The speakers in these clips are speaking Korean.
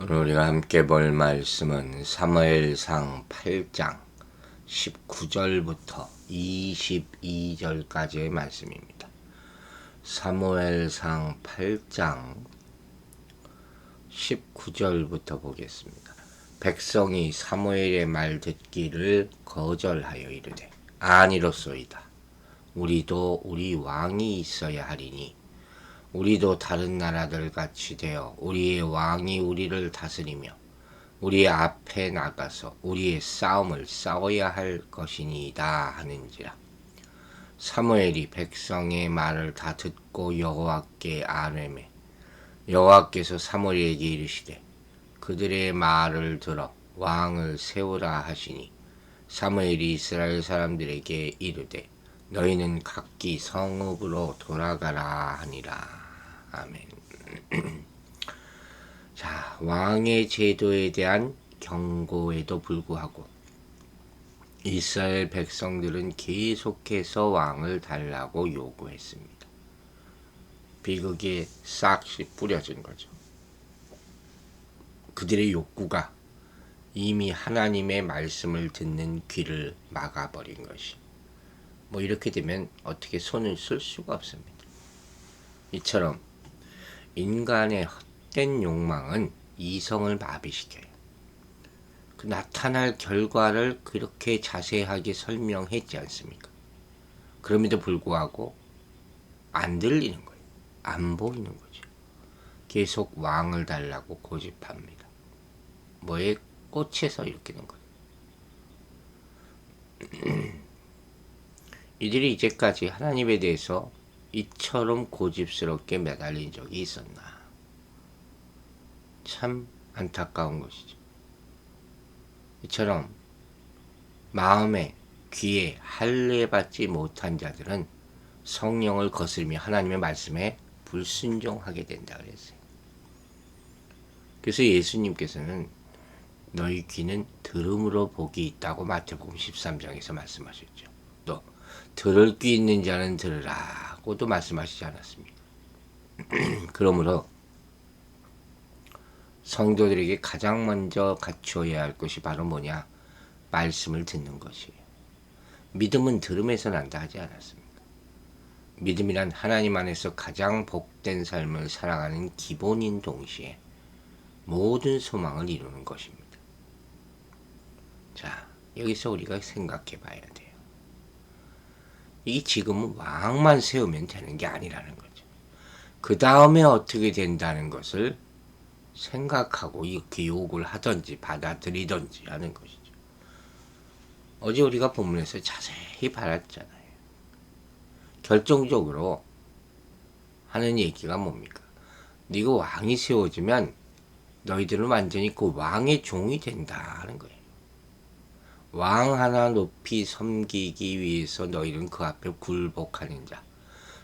오늘 우리가 함께 볼 말씀은 사무엘상 8장 19절부터 22절까지의 말씀입니다. 사무엘상 8장 19절부터 보겠습니다. 백성이 사무엘의 말 듣기를 거절하여 이르되 아니로소이다. 우리도 우리 왕이 있어야 하리니 우리도 다른 나라들 같이 되어 우리의 왕이 우리를 다스리며 우리의 앞에 나가서 우리의 싸움을 싸워야 할 것이니이다 하는지라. 사무엘이 백성의 말을 다 듣고 여호와께 아뢰매 여호와께서 사무엘에게 이르시되 그들의 말을 들어 왕을 세우라 하시니 사무엘이 이스라엘 사람들에게 이르되 너희는 각기 성읍으로 돌아가라 하니라. 아멘. 자, 왕의 제도에 대한 경고에도 불구하고 이스라엘 백성들은 계속해서 왕을 달라고 요구했습니다. 비극이 싹씩 뿌려진 거죠. 그들의 욕구가 이미 하나님의 말씀을 듣는 귀를 막아버린 것이. 이렇게 되면 어떻게 손을 쓸 수가 없습니다. 이처럼 인간의 헛된 욕망은 이성을 마비시켜요. 그 나타날 결과를 그렇게 자세하게 설명했지 않습니까? 그럼에도 불구하고 안 들리는 거예요. 안 보이는 거죠. 계속 왕을 달라고 고집합니다. 뭐에 꽂혀서 이렇게 된 거예요. 이들이 이제까지 하나님에 대해서 이처럼 고집스럽게 매달린 적이 있었나. 참 안타까운 것이죠. 이처럼 마음에 귀에 할례받지 못한 자들은 성령을 거스르며 하나님의 말씀에 불순종하게 된다 그랬어요. 그래서 예수님께서는 너희 귀는 들음으로 복이 있다고 마태복음 13장에서 말씀하셨죠. 또 들을 귀 있는 자는 들으라고도 말씀하시지 않았습니까? 그러므로 성도들에게 가장 먼저 갖추어야 할 것이 바로 뭐냐? 말씀을 듣는 것이에요. 믿음은 들음에서 난다 하지 않았습니까? 믿음이란 하나님 안에서 가장 복된 삶을 살아가는 기본인 동시에 모든 소망을 이루는 것입니다. 자, 여기서 우리가 생각해 봐야 돼요. 이게 지금은 왕만 세우면 되는 게 아니라는 거죠. 그 다음에 어떻게 된다는 것을 생각하고 이렇게 욕을 하든지 받아들이든지 하는 것이죠. 어제 우리가 본문에서 자세히 봤잖아요. 결정적으로 하는 얘기가 뭡니까? 네가 왕이 세워지면 너희들은 완전히 그 왕의 종이 된다는 거예요. 왕 하나 높이 섬기기 위해서 너희는 그 앞에 굴복하는 자,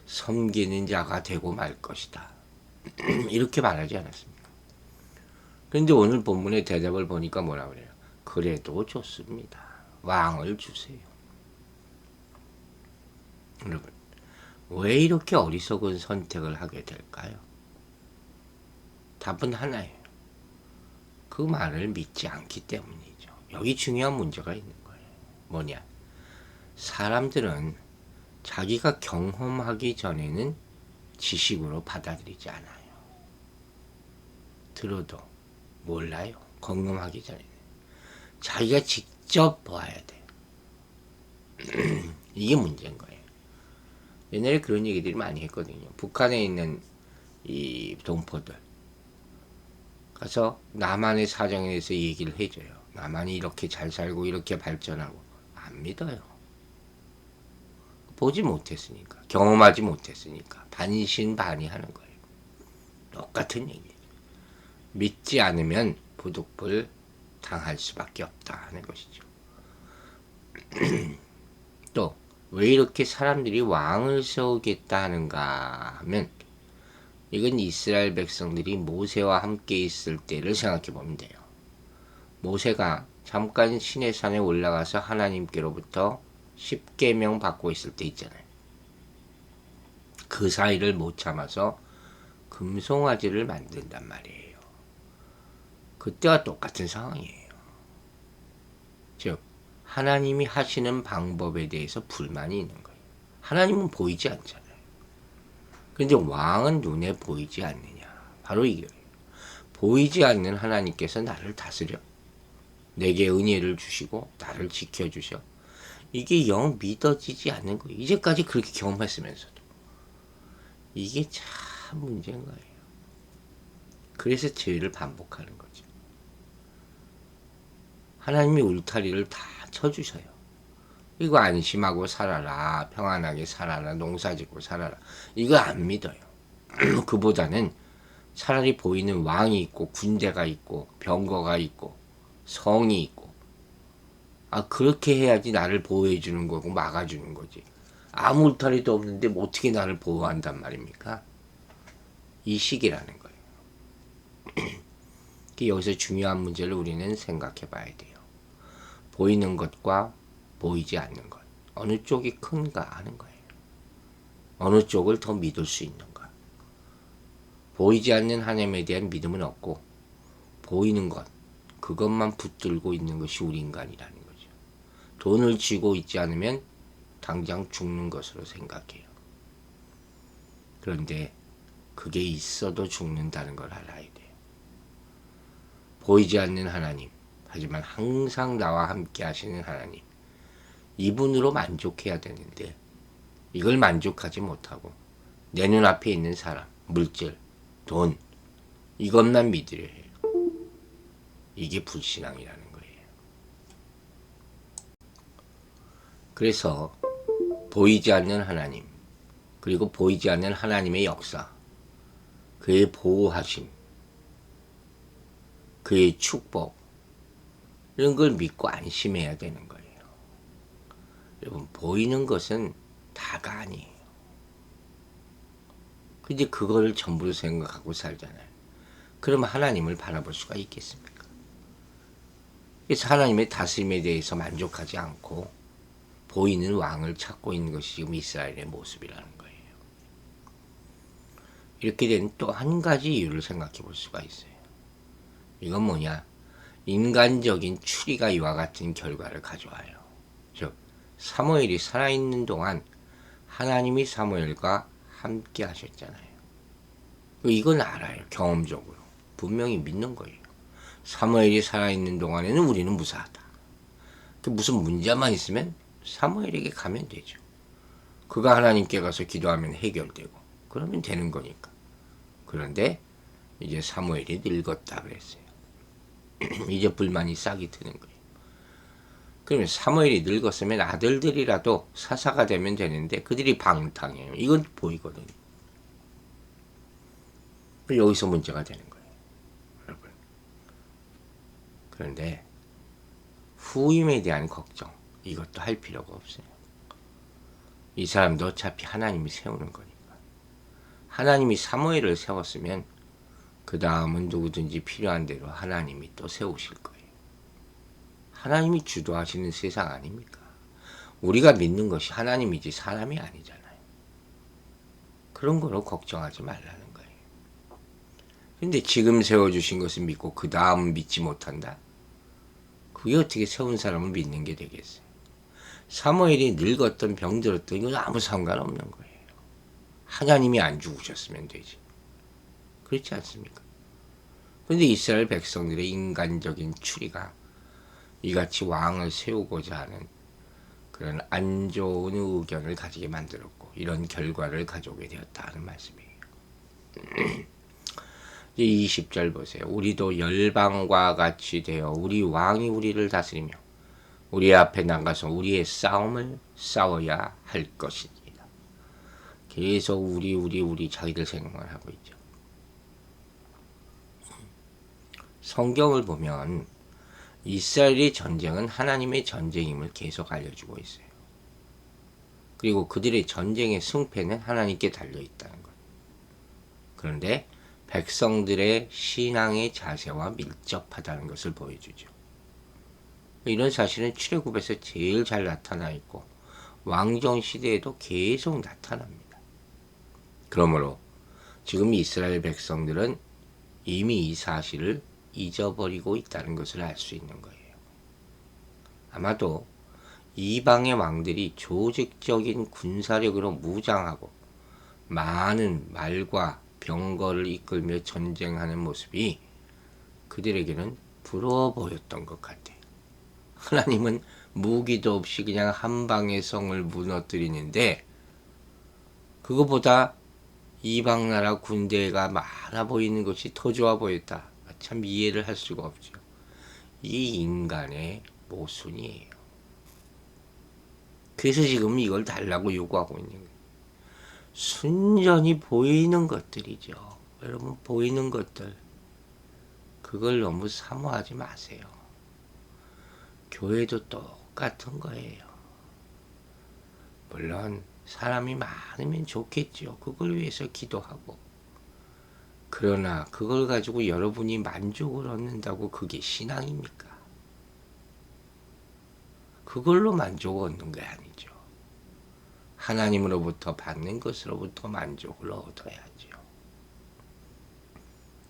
섬기는 자가 되고 말 것이다. 이렇게 말하지 않았습니까? 그런데 오늘 본문의 대답을 보니까 뭐라 그래요? 그래도 좋습니다. 왕을 주세요. 여러분, 왜 이렇게 어리석은 선택을 하게 될까요? 답은 하나예요. 그 말을 믿지 않기 때문이죠. 여기 중요한 문제가 있는 거예요. 뭐냐? 사람들은 자기가 경험하기 전에는 지식으로 받아들이지 않아요. 들어도 몰라요. 경험하기 전에는. 자기가 직접 봐야 돼요. 이게 문제인 거예요. 옛날에 그런 얘기들이 많이 했거든요. 북한에 있는 이 동포들 가서 남한의 사정에 대해서 얘기를 해줘요. 남한이 이렇게 잘 살고 이렇게 발전하고 안 믿어요. 보지 못했으니까, 경험하지 못했으니까 반신반의하는 거예요. 똑같은 얘기예요. 믿지 않으면 부득불 당할 수밖에 없다 하는 것이죠. 또 왜 이렇게 사람들이 왕을 세우겠다 하는가 하면 이건 이스라엘 백성들이 모세와 함께 있을 때를 생각해 보면 돼요. 모세가 잠깐 시내산에 올라가서 하나님께로부터 10계명 받고 있을 때 있잖아요. 그 사이를 못 참아서 금송아지를 만든단 말이에요. 그때와 똑같은 상황이에요. 즉 하나님이 하시는 방법에 대해서 불만이 있는 거예요. 하나님은 보이지 않잖아요. 그런데 왕은 눈에 보이지 않느냐. 바로 이거예요. 보이지 않는 하나님께서 나를 다스려. 내게 은혜를 주시고 나를 지켜주셔. 이게 영 믿어지지 않는 거예요. 이제까지 그렇게 경험했으면서도. 이게 참 문제인 거예요. 그래서 죄를 반복하는 거죠. 하나님이 울타리를 다 쳐주셔요. 이거 안심하고 살아라. 평안하게 살아라. 농사짓고 살아라. 이거 안 믿어요. 그보다는 차라리 보이는 왕이 있고 군대가 있고 병거가 있고 성이 있고 그렇게 해야지 나를 보호해 주는 거고 막아주는 거지. 아무 울타리도 없는데 뭐 어떻게 나를 보호한단 말입니까? 이 식이라는 거예요. 여기서 중요한 문제를 우리는 생각해 봐야 돼요. 보이는 것과 보이지 않는 것. 어느 쪽이 큰가 하는 거예요. 어느 쪽을 더 믿을 수 있는가. 보이지 않는 하나님에 대한 믿음은 없고 보이는 것, 그것만 붙들고 있는 것이 우리 인간이라는 거죠. 돈을 쥐고 있지 않으면 당장 죽는 것으로 생각해요. 그런데 그게 있어도 죽는다는 걸 알아야 돼요. 보이지 않는 하나님, 하지만 항상 나와 함께 하시는 하나님, 이분으로 만족해야 되는데 이걸 만족하지 못하고 내 눈앞에 있는 사람, 물질, 돈, 이것만 믿으려 해요. 이게 불신앙이라는 거예요. 그래서 보이지 않는 하나님, 그리고 보이지 않는 하나님의 역사, 그의 보호하심, 그의 축복, 이런 걸 믿고 안심해야 되는 거예요. 여러분, 보이는 것은 다가 아니에요. 근데 그거를 전부로 생각하고 살잖아요. 그러면 하나님을 바라볼 수가 있겠습니까? 그래서 하나님의 다스림에 대해서 만족하지 않고 보이는 왕을 찾고 있는 것이 지금 이스라엘의 모습이라는 거예요. 이렇게 된 또 한 가지 이유를 생각해 볼 수가 있어요. 이건 뭐냐? 인간적인 추리가 이와 같은 결과를 가져와요. 즉 사무엘이 살아있는 동안 하나님이 사무엘과 함께 하셨잖아요. 이건 알아요. 경험적으로. 분명히 믿는 거예요. 사무엘이 살아있는 동안에는 우리는 무사하다. 무슨 문제만 있으면 사무엘에게 가면 되죠. 그가 하나님께 가서 기도하면 해결되고 그러면 되는 거니까. 그런데 이제 사무엘이 늙었다 그랬어요. 이제 불만이 싹이 트는 거예요. 그러면 사무엘이 늙었으면 아들들이라도 사사가 되면 되는데 그들이 방탕해요. 이건 보이거든요. 여기서 문제가 되는 거예요. 여러분. 그런데 후임에 대한 걱정, 이것도 할 필요가 없어요. 이 사람도 어차피 하나님이 세우는 거니까. 하나님이 사무엘을 세웠으면 그 다음은 누구든지 필요한 대로 하나님이 또 세우실 거예요. 하나님이 주도하시는 세상 아닙니까? 우리가 믿는 것이 하나님이지 사람이 아니잖아요. 그런 거로 걱정하지 말라는 거예요. 근데 지금 세워주신 것을 믿고 그 다음 믿지 못한다? 그게 어떻게 세운 사람을 믿는 게 되겠어요? 사무엘이 늙었던 병들었던 이건 아무 상관없는 거예요. 하나님이 안 죽으셨으면 되지. 그렇지 않습니까? 그런데 이스라엘 백성들의 인간적인 추리가 이같이 왕을 세우고자 하는 그런 안 좋은 의견을 가지게 만들었고 이런 결과를 가져오게 되었다는 말씀이에요. 20절 보세요. 우리도 열방과 같이 되어 우리 왕이 우리를 다스리며 우리 앞에 나가서 우리의 싸움을 싸워야 할 것입니다. 계속 우리 자기들 생각만 하고 있죠. 성경을 보면 이스라엘의 전쟁은 하나님의 전쟁임을 계속 알려주고 있어요. 그리고 그들의 전쟁의 승패는 하나님께 달려있다는 것. 그런데 백성들의 신앙의 자세와 밀접하다는 것을 보여주죠. 이런 사실은 출애굽에서 제일 잘 나타나 있고 왕정 시대에도 계속 나타납니다. 그러므로 지금 이스라엘 백성들은 이미 이 사실을 잊어버리고 있다는 것을 알 수 있는 거예요. 아마도 이방의 왕들이 조직적인 군사력으로 무장하고 많은 말과 병거를 이끌며 전쟁하는 모습이 그들에게는 부러워 보였던 것 같아요. 하나님은 무기도 없이 그냥 한 방에 성을 무너뜨리는데 그거보다 이방 나라 군대가 많아 보이는 것이 더 좋아 보였다. 참 이해를 할 수가 없죠. 이 인간의 모순이에요. 그래서 지금 이걸 달라고 요구하고 있는 거예요. 순전히 보이는 것들이죠. 여러분 보이는 것들 그걸 너무 사모하지 마세요. 교회도 똑같은 거예요. 물론 사람이 많으면 좋겠죠. 그걸 위해서 기도하고. 그러나 그걸 가지고 여러분이 만족을 얻는다고 그게 신앙입니까? 그걸로 만족을 얻는 게 아니죠. 하나님으로부터 받는 것으로부터 만족을 얻어야죠.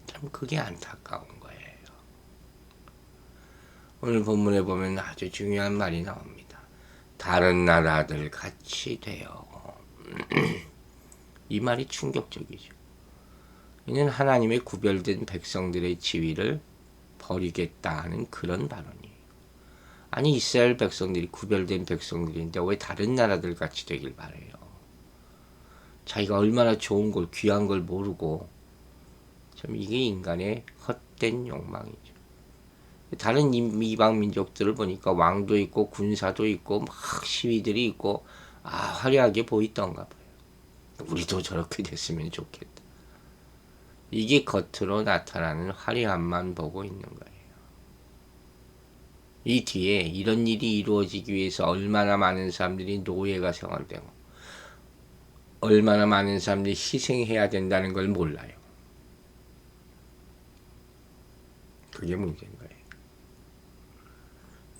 참 그게 안타까운 거예요. 오늘 본문에 보면 아주 중요한 말이 나옵니다. 다른 나라들 같이 되어. 이 말이 충격적이죠. 이는 하나님의 구별된 백성들의 지위를 버리겠다 하는 그런 발언이에요. 아니 이스라엘 백성들이 구별된 백성들인데 왜 다른 나라들 같이 되길 바래요. 자기가 얼마나 좋은 걸 귀한 걸 모르고 참 이게 인간의 헛된 욕망이죠. 다른 이방 민족들을 보니까 왕도 있고 군사도 있고 막 시위들이 있고 화려하게 보이던가 봐요. 우리도 저렇게 됐으면 좋겠다. 이게 겉으로 나타나는 화려함만 보고 있는 거예요. 이 뒤에 이런 일이 이루어지기 위해서 얼마나 많은 사람들이 노예가 생활되고 얼마나 많은 사람들이 희생해야 된다는 걸 몰라요. 그게 문제인 거예요.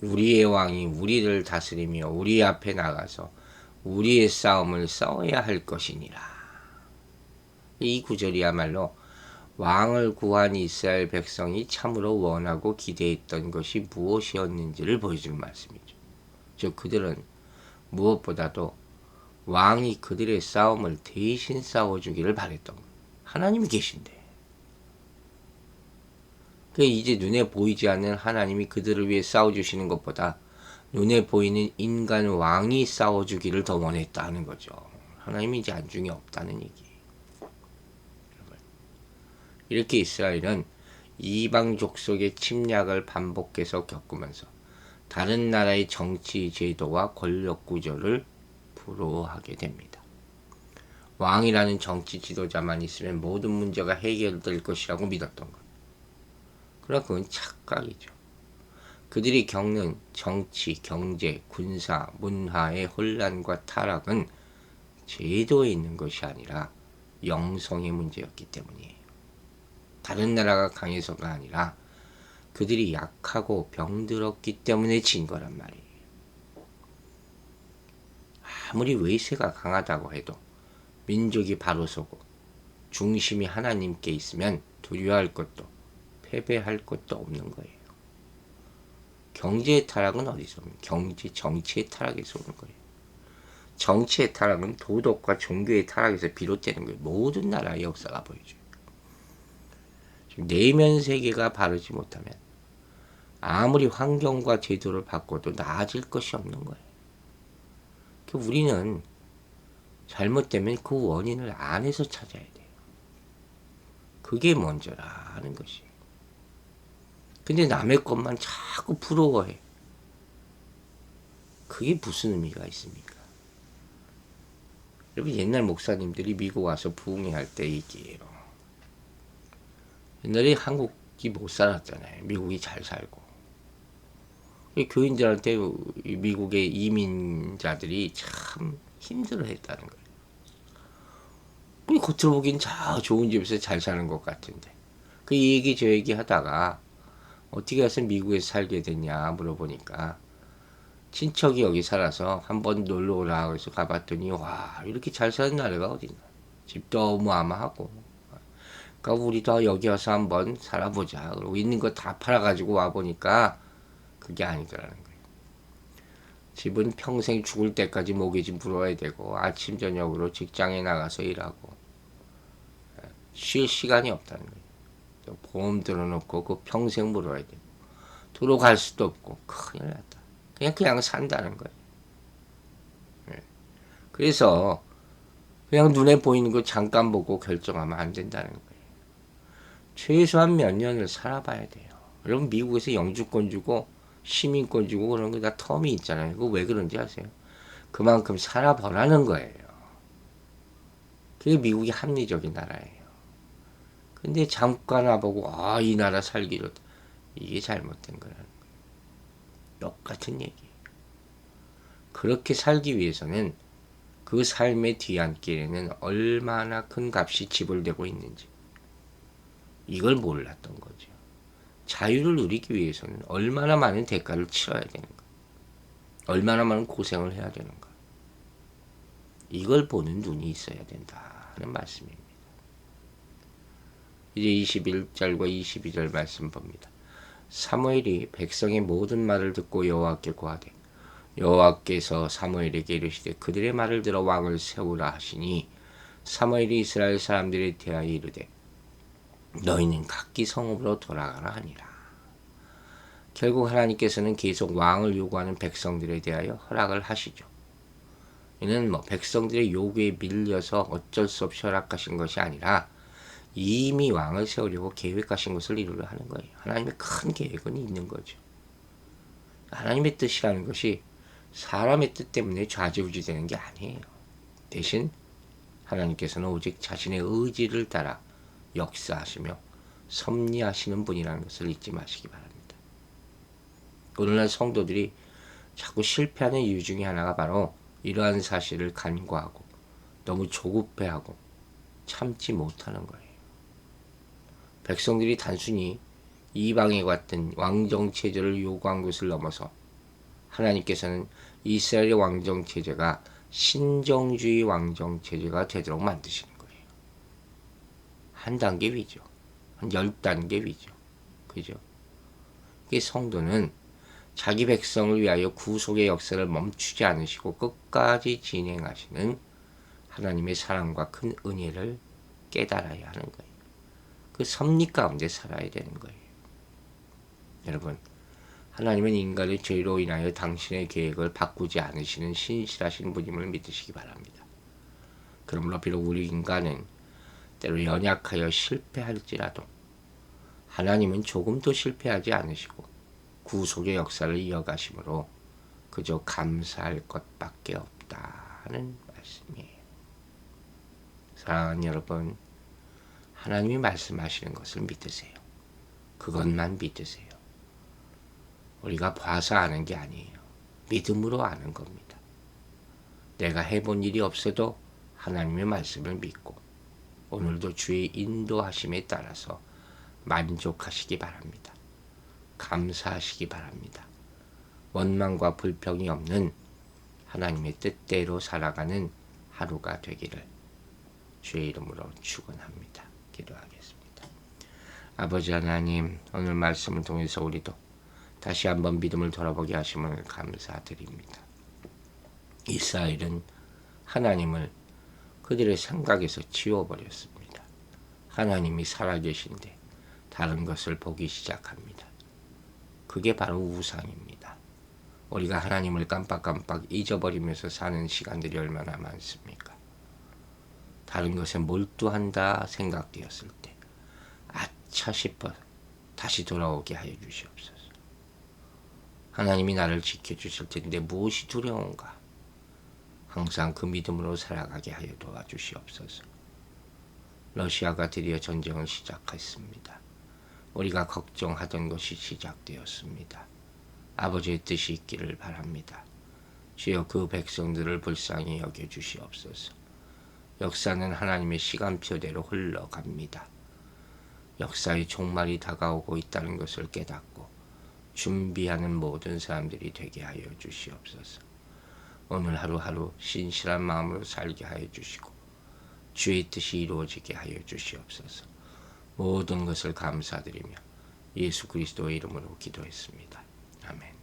우리의 왕이 우리를 다스리며 우리 앞에 나가서 우리의 싸움을 싸워야 할 것이니라. 이 구절이야말로 왕을 구한 이스라엘 백성이 참으로 원하고 기대했던 것이 무엇이었는지를 보여주는 말씀이죠. 즉 그들은 무엇보다도 왕이 그들의 싸움을 대신 싸워주기를 바랬던 거예요. 하나님이 계신데. 이제 눈에 보이지 않는 하나님이 그들을 위해 싸워주시는 것보다 눈에 보이는 인간 왕이 싸워주기를 더 원했다는 거죠. 하나님이 이제 안중에 없다는 얘기예요. 이렇게 이스라엘은 이방 족속의 침략을 반복해서 겪으면서 다른 나라의 정치 제도와 권력 구조를 부러워하게 됩니다. 왕이라는 정치 지도자만 있으면 모든 문제가 해결될 것이라고 믿었던 것. 그러나 그건 착각이죠. 그들이 겪는 정치, 경제, 군사, 문화의 혼란과 타락은 제도에 있는 것이 아니라 영성의 문제였기 때문이에요. 다른 나라가 강해서가 아니라 그들이 약하고 병들었기 때문에 진 거란 말이에요. 아무리 외세가 강하다고 해도 민족이 바로 서고 중심이 하나님께 있으면 두려워할 것도 패배할 것도 없는 거예요. 경제의 타락은 어디서 옵니까? 정치의 타락에서 오는 거예요. 정치의 타락은 도덕과 종교의 타락에서 비롯되는 거예요. 모든 나라의 역사가 보여줘요. 내면 세계가 바르지 못하면 아무리 환경과 제도를 바꿔도 나아질 것이 없는 거예요. 우리는 잘못되면 그 원인을 안에서 찾아야 돼요. 그게 먼저라는 것이에요. 근데 남의 것만 자꾸 부러워해. 그게 무슨 의미가 있습니까? 여러분 옛날 목사님들이 미국 와서 부흥회 할 때 얘기해요. 옛날에 한국이 못 살았잖아요. 미국이 잘 살고. 교인들한테 미국의 이민자들이 참 힘들어했다는 거예요. 우리 겉으로 보기엔 좋은 집에서 잘 사는 것 같은데. 그 얘기 저 얘기 하다가 어떻게 해서 미국에서 살게 됐냐 물어보니까 친척이 여기 살아서 한번 놀러 오라 그래서 가봤더니 와 이렇게 잘 사는 나라가 어딨나. 집도 어마어마하고 그러니까 우리도 여기 와서 한번 살아보자. 그러고 있는 거 다 팔아가지고 와보니까 그게 아니더라는 거예요. 집은 평생 죽을 때까지 모기지 물어야 되고 아침 저녁으로 직장에 나가서 일하고 쉴 시간이 없다는 거예요. 보험 들어놓고 그 평생 물어야 되고 도로 갈 수도 없고 큰일 났다. 그냥 산다는 거예요. 그래서 그냥 눈에 보이는 거 잠깐 보고 결정하면 안 된다는 거예요. 최소한 몇 년을 살아봐야 돼요. 여러분 미국에서 영주권 주고 시민권 주고 그런 거 다 텀이 있잖아요. 그거 왜 그런지 아세요? 그만큼 살아보라는 거예요. 그게 미국이 합리적인 나라예요. 근데 잠깐 와보고 이 나라 살기 좋다. 이게 잘못된 거라는 거예요. 똑같은 얘기예요. 그렇게 살기 위해서는 그 삶의 뒤안길에는 얼마나 큰 값이 지불되고 있는지 이걸 몰랐던 거죠. 자유를 누리기 위해서는 얼마나 많은 대가를 치러야 되는가, 얼마나 많은 고생을 해야 되는가, 이걸 보는 눈이 있어야 된다는 말씀입니다. 이제 21절과 22절 말씀 봅니다. 사무엘이 백성의 모든 말을 듣고 여호와께 고하되 여호와께서 사무엘에게 이르시되 그들의 말을 들어 왕을 세우라 하시니 사무엘이 이스라엘 사람들에 대하여 이르되 너희는 각기 성읍으로 돌아가라 하니라. 결국 하나님께서는 계속 왕을 요구하는 백성들에 대하여 허락을 하시죠. 이는 백성들의 요구에 밀려서 어쩔 수 없이 허락하신 것이 아니라 이미 왕을 세우려고 계획하신 것을 이루려 하는 거예요. 하나님의 큰 계획은 있는 거죠. 하나님의 뜻이라는 것이 사람의 뜻 때문에 좌지우지 되는 게 아니에요. 대신 하나님께서는 오직 자신의 의지를 따라 역사하시며 섭리하시는 분이라는 것을 잊지 마시기 바랍니다. 오늘날 성도들이 자꾸 실패하는 이유 중에 하나가 바로 이러한 사실을 간과하고 너무 조급해하고 참지 못하는 거예요. 백성들이 단순히 이방에 갔던 왕정체제를 요구한 것을 넘어서 하나님께서는 이스라엘의 왕정체제가 신정주의 왕정체제가 되도록 만드시는 거예요. 한 단계 위죠. 한 10단계 위죠. 그죠? 이 성도는 자기 백성을 위하여 구속의 역사를 멈추지 않으시고 끝까지 진행하시는 하나님의 사랑과 큰 은혜를 깨달아야 하는 거예요. 그 섭리 가운데 살아야 되는 거예요. 여러분, 하나님은 인간의 죄로 인하여 당신의 계획을 바꾸지 않으시는 신실하신 분임을 믿으시기 바랍니다. 그러므로 비록 우리 인간은 때로 연약하여 실패할지라도 하나님은 조금도 실패하지 않으시고 구속의 역사를 이어가심으로 그저 감사할 것밖에 없다는 말씀이에요. 사랑하는 여러분, 하나님이 말씀하시는 것을 믿으세요. 그것만 믿으세요. 우리가 봐서 아는 게 아니에요. 믿음으로 아는 겁니다. 내가 해본 일이 없어도 하나님의 말씀을 믿고 오늘도 주의 인도하심에 따라서 만족하시기 바랍니다. 감사하시기 바랍니다. 원망과 불평이 없는 하나님의 뜻대로 살아가는 하루가 되기를 주의 이름으로 축원합니다. 기도하겠습니다. 아버지 하나님, 오늘 말씀을 통해서 우리도 다시 한번 믿음을 돌아보게 하심을 감사드립니다. 이스라엘은 하나님을 그들의 생각에서 지워버렸습니다. 하나님이 살아계신데 다른 것을 보기 시작합니다. 그게 바로 우상입니다. 우리가 하나님을 깜빡깜빡 잊어버리면서 사는 시간들이 얼마나 많습니까? 다른 것에 몰두한다 생각되었을 때 아차 싶어 다시 돌아오게 하여 주시옵소서. 하나님이 나를 지켜주실 텐데 무엇이 두려운가? 항상 그 믿음으로 살아가게 하여 도와주시옵소서. 러시아가 드디어 전쟁을 시작했습니다. 우리가 걱정하던 것이 시작되었습니다. 아버지의 뜻이 있기를 바랍니다. 주여 그 백성들을 불쌍히 여겨주시옵소서. 역사는 하나님의 시간표대로 흘러갑니다. 역사의 종말이 다가오고 있다는 것을 깨닫고 준비하는 모든 사람들이 되게 하여 주시옵소서. 오늘 하루하루 신실한 마음으로 살게 하여 주시고 주의 뜻이 이루어지게 하여 주시옵소서. 모든 것을 감사드리며 예수 그리스도의 이름으로 기도했습니다. 아멘.